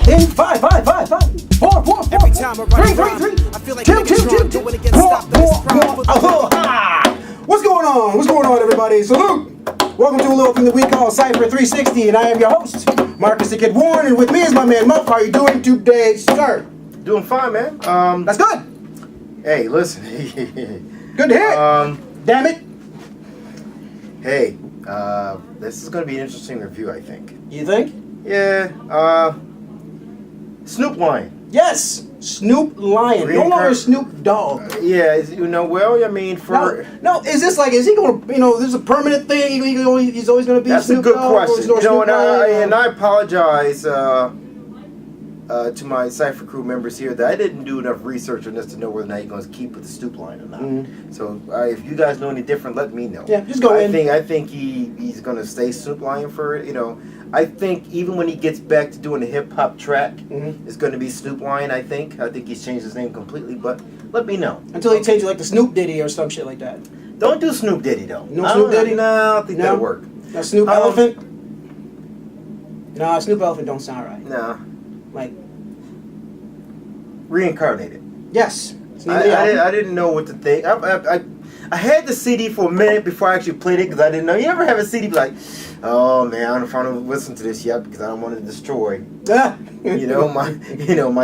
In 5, 5, 5, 5, 4, 4, 4, 3, 3, 3, 2, 2, 2, 4. What's going on? What's going on, everybody? Salute! Welcome to a little thing that we call Cipher 360, and I am your host, Marcus the Kidd Warren, and with me is my man Muff. How are you doing today, sir? Doing fine, man. That's good. Hey, listen. Good to hear. Damn it. Hey, this is going to be an interesting review, I think. You think? Yeah, Snoop Lion. Yes, Snoop Lion. No longer Snoop Dogg. Yeah, well, I mean, for... No, is this like, is he going to, this is a permanent thing? He's always going to be That's Snoop Dogg? That's a good question. And I apologize to my Cipher crew members here that I didn't do enough research on this to know whether or not you're going to keep with the Snoop Lion or not. Mm-hmm. So if you guys know any different, let me know. Yeah, just go in. I think he's going to stay Snoop Lion for it, I think even when he gets back to doing the hip-hop track, it's going to be Snoop Lion, I think. I think he's changed his name completely, but let me know. Until he changes like the Snoop Diddy or some shit like that. Don't do Snoop Diddy, though. No Snoop Diddy? No, I don't think that'll work. No Snoop Elephant? No, Snoop Elephant don't sound right. No. Like... Reincarnated. Yes. I didn't know what to think. I had the CD for a minute before I actually played it because I didn't know. You ever have a CD be like, oh man, I don't know if I want to listen to this yet because I don't want to destroy, my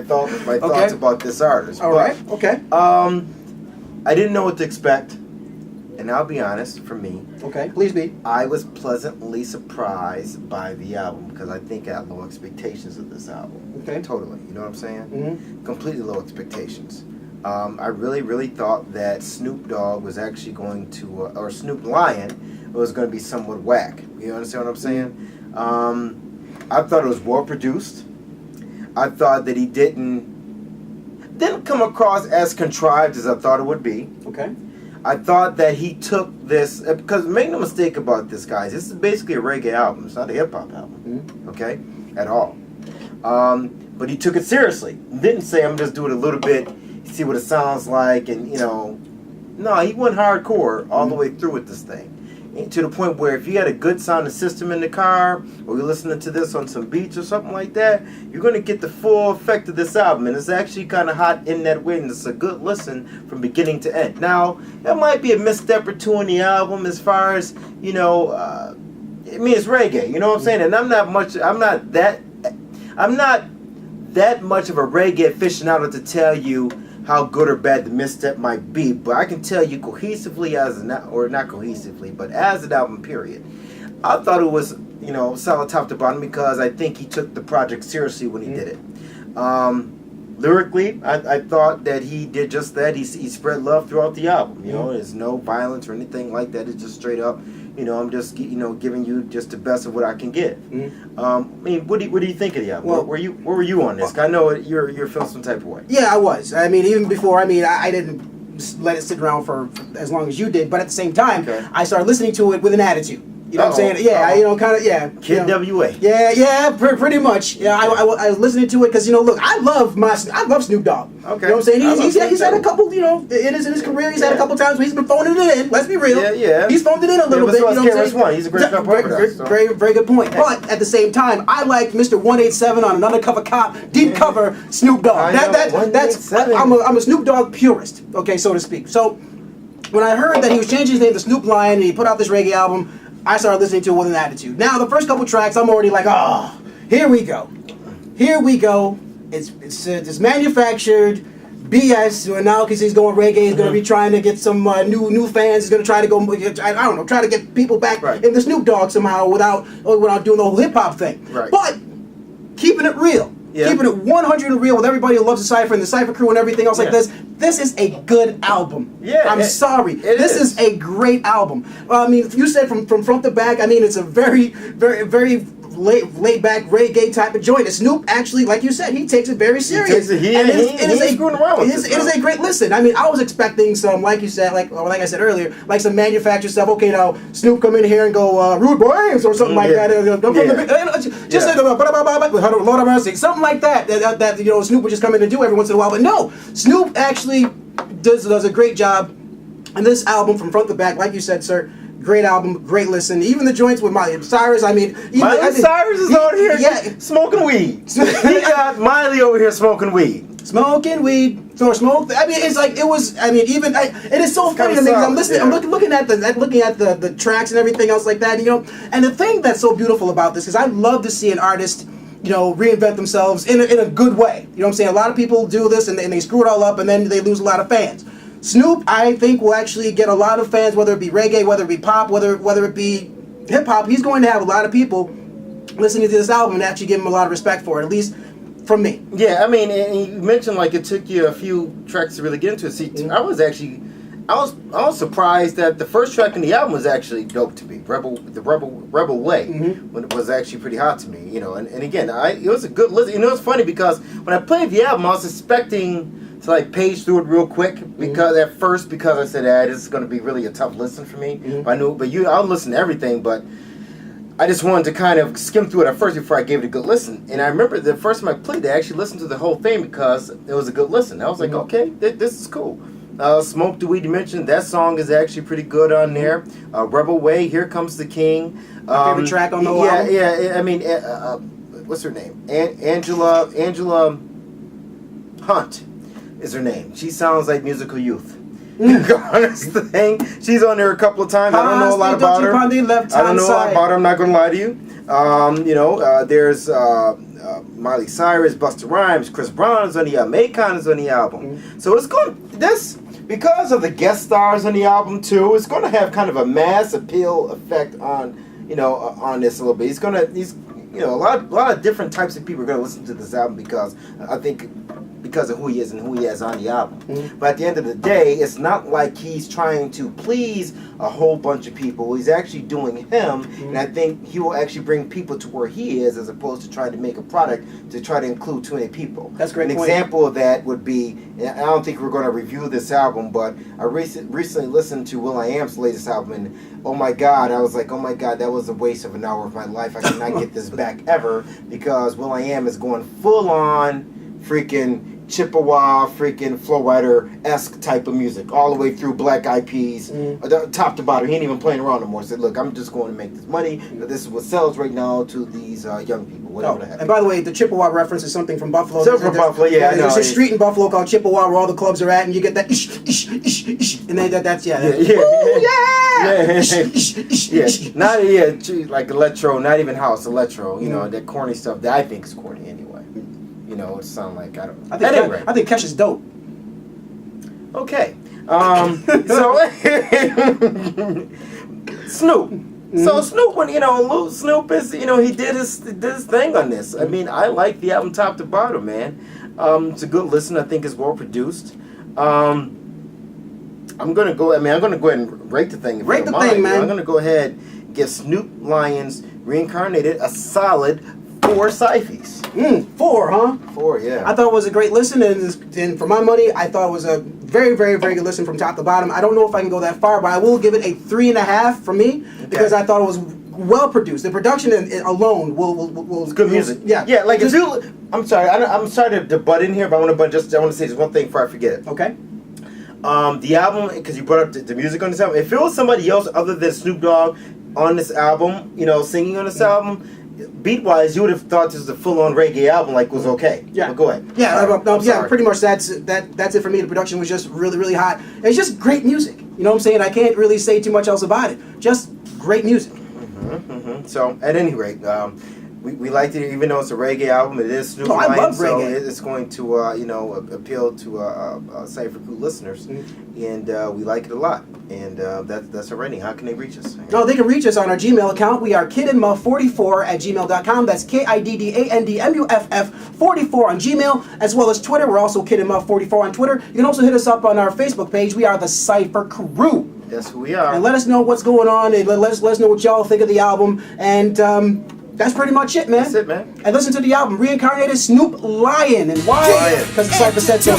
thoughts about this artist. All right. Okay. I didn't know what to expect, and I'll be honest. For me, okay, please be. I was pleasantly surprised by the album because I think I had low expectations of this album. Okay. Totally. You know what I'm saying? Mm-hmm. Completely low expectations. I really thought that Snoop Dogg was actually going to, or Snoop Lion was going to be somewhat whack. You understand what I'm saying? I thought it was well produced. I thought that he didn't come across as contrived as I thought it would be. Okay. I thought that he took this, because make no mistake about this, guys. This is basically a reggae album. It's not a hip-hop album. Okay? At all. But he took it seriously. Didn't say, I'm just doing a little bit, see what it sounds like, and no, he went hardcore all the way through with this thing, and to the point where if you had a good sounding system in the car, or you're listening to this on some beats or something like that, you're going to get the full effect of this album, and it's actually kind of hot in that way, and it's a good listen from beginning to end. Now, there might be a misstep or two on the album as far as, it's reggae, you know what I'm saying, and I'm not that much of a reggae aficionado to tell you how good or bad the misstep might be, but I can tell you cohesively not cohesively, but as an album period, I thought it was, solid top to bottom because I think he took the project seriously when he did it. Lyrically, I thought that he did just that. He spread love throughout the album. There's no violence or anything like that. It's just straight up. I'm just giving you just the best of what I can give. What do you think of the album? Well, where were you on this? I know you're feeling some type of way. Yeah, I was. Even before. I didn't let it sit around for as long as you did. But at the same time, I started listening to it with an attitude. You know what I'm saying? Yeah, Kidd WA. Yeah, pretty much. Yeah, I was listening to it because look, I love Snoop Dogg. Okay. You know what I'm saying? He's had a couple, in his career, he's had a couple times where he's been phoning it in. Let's be real. Yeah. He's phoned it in a little bit. He's a great very good point. But at the same time, I like Mr. 187 on an Undercover Cop, deep cover Snoop Dogg. I'm a Snoop Dogg purist, okay, so to speak. So when I heard that he was changing his name to Snoop Lion and he put out this reggae album, I started listening to it with an attitude. Now, the first couple tracks, I'm already like, oh, here we go. It's manufactured BS. Now, because he's going reggae, he's going to be trying to get some new fans. He's going to try to try to get people back in the Snoop Dogg somehow without doing the whole hip hop thing. Right. But keeping it real. Yeah. Keeping it 100 and real with everybody who loves the Cipher and the Cipher crew and everything else like this. This is a good album. Yeah, I'm sorry. This is a great album. You said from front to back, it's a very, very, very laid back reggae type of joint. And Snoop actually, like you said, he takes it very serious. It is a great listen. I was expecting some, like you said, like I said earlier, like some manufactured stuff. Okay, now Snoop come in here and go rude boys or something like that. Lord of mercy, something like that. That Snoop would just come in and do every once in a while. But no, Snoop actually does a great job. And this album, from front to back, like you said, sir, Great album, great listen. Even the joints with Miley Cyrus. I mean, Cyrus is on here smoking weed. He got Miley over here smoking weed. Smoking weed, or smoke. I mean, it's like it was. I mean, even it is so funny to me. I'm listening. Yeah. I'm looking at the tracks and everything else like that. You know, and the thing that's so beautiful about this is I love to see an artist, you know, reinvent themselves in a good way. You know what I'm saying? A lot of people do this and they screw it all up and then they lose a lot of fans. Snoop, I think, will actually get a lot of fans, whether it be reggae, whether it be pop, whether it be hip hop. He's going to have a lot of people listening to this album and actually give him a lot of respect for it, at least from me. Yeah, I mean, and you mentioned like it took you a few tracks to really get into it. See, I was surprised that the first track in the album was actually dope to me. The Rebel Way, when it was actually pretty hot to me. You know, and again, it was a good listen. You know, it's funny because when I played the album, I was expecting to like page through it real quick because at first I said, this is going to be really a tough listen for me. I'll listen to everything, but I just wanted to kind of skim through it at first before I gave it a good listen. And I remember the first time I played it, I actually listened to the whole thing because it was a good listen. I was like, okay, this is cool. Smoke the Weed, you mentioned, that song is actually pretty good on there. Rebel Way, Here Comes the King. Favorite track on the album? Yeah, I mean, what's her name? Angela Hunt is her name. She sounds like Musical Youth. Honest thing, she's on there a couple of times. I don't know a lot about her. I'm not gonna lie to you. There's Miley Cyrus, Busta Rhymes, Chris Brown is on the album, Akon is on the album. So it's because of the guest stars on the album too. It's going to have kind of a mass appeal effect on this a little bit. A lot of different types of people are going to listen to this album because I think. Because of who he is and who he has on the album. But at the end of the day, it's not like he's trying to please a whole bunch of people. He's actually doing him, and I think he will actually bring people to where he is as opposed to trying to make a product to try to include too many people. That's a great point. An example of that would be, and I don't think we're going to review this album, but I recently listened to will.i.am's latest album, and oh my God, I was like, oh my God, that was a waste of an hour of my life. I cannot get this back ever because will.i.am is going full on freaking Chippewa, freaking Flowrider-esque type of music, all the way through Black Eyed Peas, top to bottom. He ain't even playing around no more. He said, look, I'm just going to make this money. This is what sells right now to these young people. And by the way, the Chippewa reference is something from Buffalo. Buffalo, yeah. There's a street in Buffalo called Chippewa where all the clubs are at, and you get that ish, ish, ish, ish, and then that's like electro, not even house, electro, that corny stuff that I think is corny anyway. It sounds like I think Kesh is dope. Okay. Snoop. So Snoop, when Snoop is, he did his thing on this. I mean, I like the album top to bottom, man. It's a good listen. I think it's well produced. I'm gonna go ahead and rate the thing. Rate the thing, man. I'm gonna go ahead and give Snoop Lion's Reincarnated a solid 4 Cyphies. 4, huh? 4, yeah. I thought it was a great listen, and for my money, I thought it was a very, very, very good listen from top to bottom. I don't know if I can go that far, but I will give it a 3.5 for me because I thought it was well produced. The production alone will it's good music. Yeah, Like I'm sorry to butt in here, but I want to say just one thing before I forget it. Okay. The album, because you brought up the music on this album. If it was somebody else other than Snoop Dogg on this album, singing on this album, beat-wise, you would have thought this was a full-on reggae album, like was okay. Yeah. But go ahead. Yeah, pretty much that's it for me. The production was just really, really hot. It's just great music. You know what I'm saying? I can't really say too much else about it. Just great music. So, at any rate, we liked it, even though it's a reggae album. It is Snoop Lion, I love so reggae. it's going to appeal to Cipher Crew listeners, and we like it a lot. And that's our rating. How can they reach us? No, they can reach us on our Gmail account. We are kiddandmuff44@gmail.com. That's KIDDANDMUFF44 on Gmail, as well as Twitter. We're also kiddandmuff44 on Twitter. You can also hit us up on our Facebook page. We are the Cipher Crew. That's who we are. And let us know what's going on, and let us know what y'all think of the album. And that's pretty much it, man. That's it, man. And listen to the album, Reincarnated, Snoop Lion. And why? Because the Cipher said so.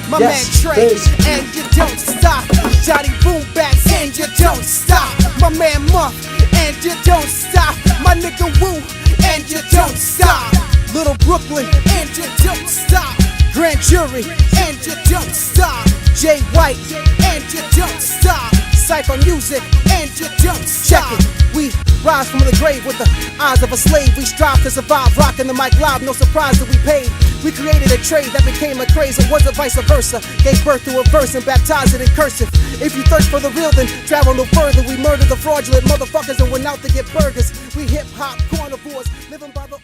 My man Trey, and you don't stop. Johnny Boombats, and you don't stop. My man Muff, and you don't stop. My nigga Woo, and you don't stop. Little Brooklyn, and you don't stop. Grand Jury, and you don't stop. Jay White, and you don't stop. Cipher music, and you don't stop. Check it. We rise from the grave with the eyes of a slave. We strive to survive, rocking the mic live, no surprise that we paid. We created a trade that became a craze, and wasn't vice versa. Gave birth to a verse and baptized it in cursive. If you thirst for the real, then travel no further. We murder the fraudulent motherfuckers and went out to get burgers. We hip-hop carnivores, living by the